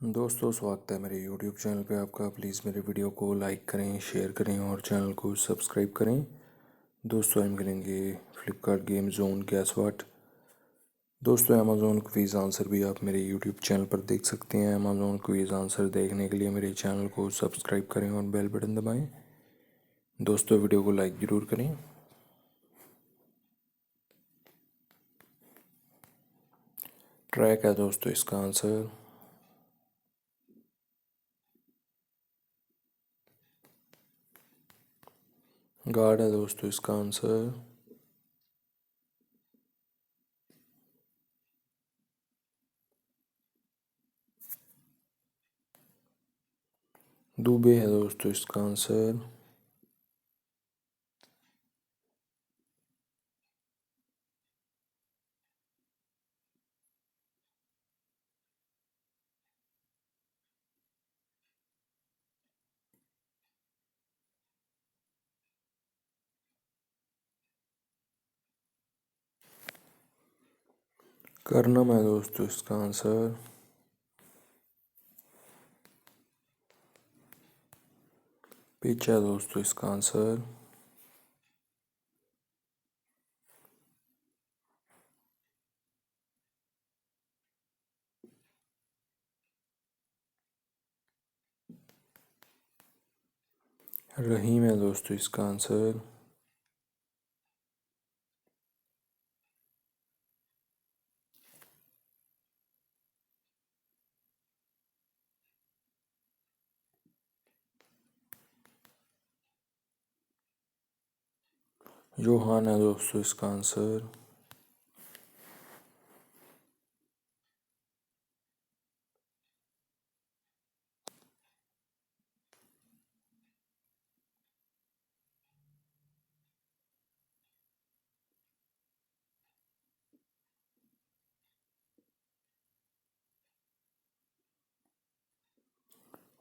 दोस्तों, स्वागत है मेरे YouTube चैनल पे आपका। प्लीज़ मेरे वीडियो को लाइक करें, शेयर करें और चैनल को सब्सक्राइब करें। दोस्तों, हम करेंगे फ्लिपकार्ट गेम जोन गैस वाट। दोस्तों, अमेज़ॉन क्विज़ आंसर भी आप मेरे YouTube चैनल पर देख सकते हैं। अमेज़ॉन क्विज़ आंसर देखने के लिए मेरे चैनल को सब्सक्राइब करें और बेल बटन दबाएं। दोस्तों, वीडियो को लाइक ज़रूर करें। ट्रैक है दोस्तों इसका आंसर। गार्ड है दोस्तों इसका आंसर। दुबे है दोस्तों इसका आंसर। करनम है दोस्तों इसका आंसर। पिच है दोस्तों इसका आंसर। रहीम है दोस्तों इसका आंसर। योहान है दोस्तों इसका आंसर।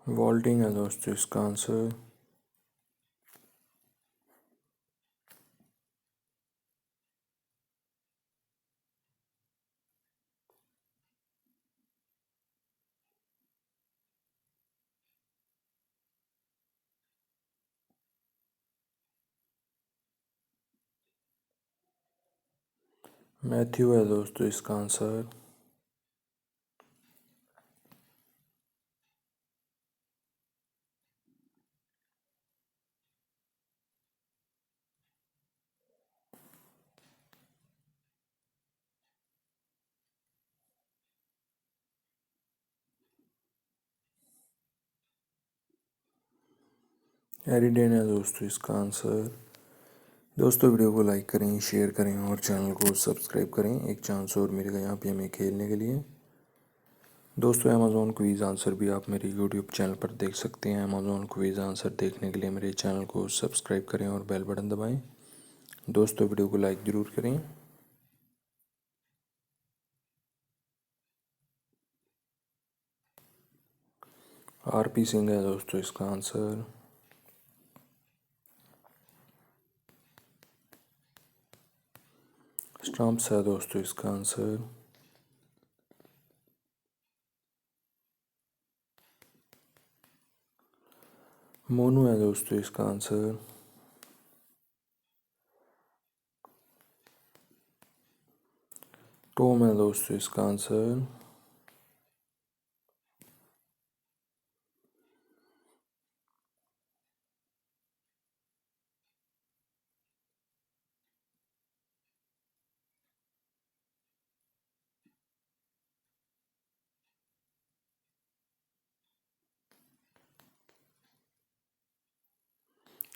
वॉल्टिंग है दोस्तों इसका आंसर। मैथ्यू है दोस्तों इसका आंसर। एरिडेन है दोस्तों इसका आंसर। दोस्तों, वीडियो को लाइक करें, शेयर करें और चैनल को सब्सक्राइब करें। एक चांस और मिलेगा यहाँ पे हमें खेलने के लिए। दोस्तों, अमेज़ॉन क्विज़ आंसर भी आप मेरे यूट्यूब चैनल पर देख सकते हैं। अमेज़ॉन क्विज़ आंसर देखने के लिए मेरे चैनल को सब्सक्राइब करें और बेल बटन दबाएं। दोस्तों, वीडियो को लाइक ज़रूर करें। आरपी सिंह है दोस्तों इसका आंसर। स्टम्प्स है दोस्तों इसका आंसर। मोनू है दोस्तों इसका आंसर। टॉम है दोस्तों इसका आंसर।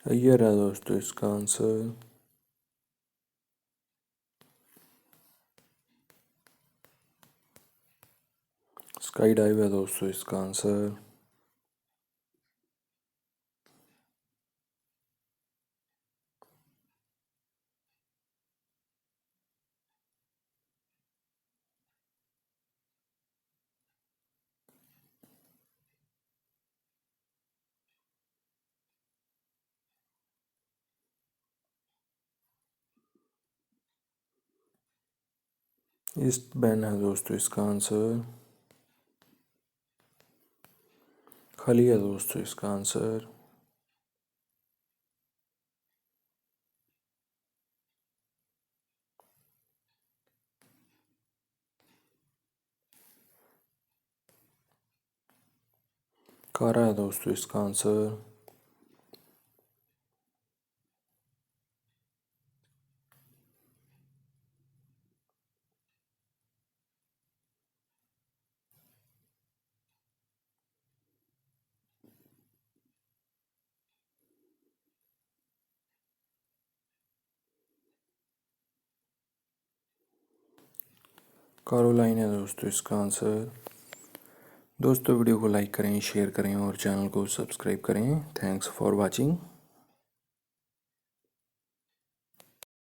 अय्यर है दोस्तों इसका आंसर। स्काई डाइव है दोस्तों इसका आंसर। ईस्ट बैन है दोस्तों इसका आंसर। खाली है दोस्तों इसका आंसर। कारा है दोस्तों इसका आंसर। कारोलाइन है दोस्तों इसका आंसर। दोस्तों वीडियो को लाइक करें, शेयर करें और चैनल को सब्सक्राइब करें। Thanks for watching.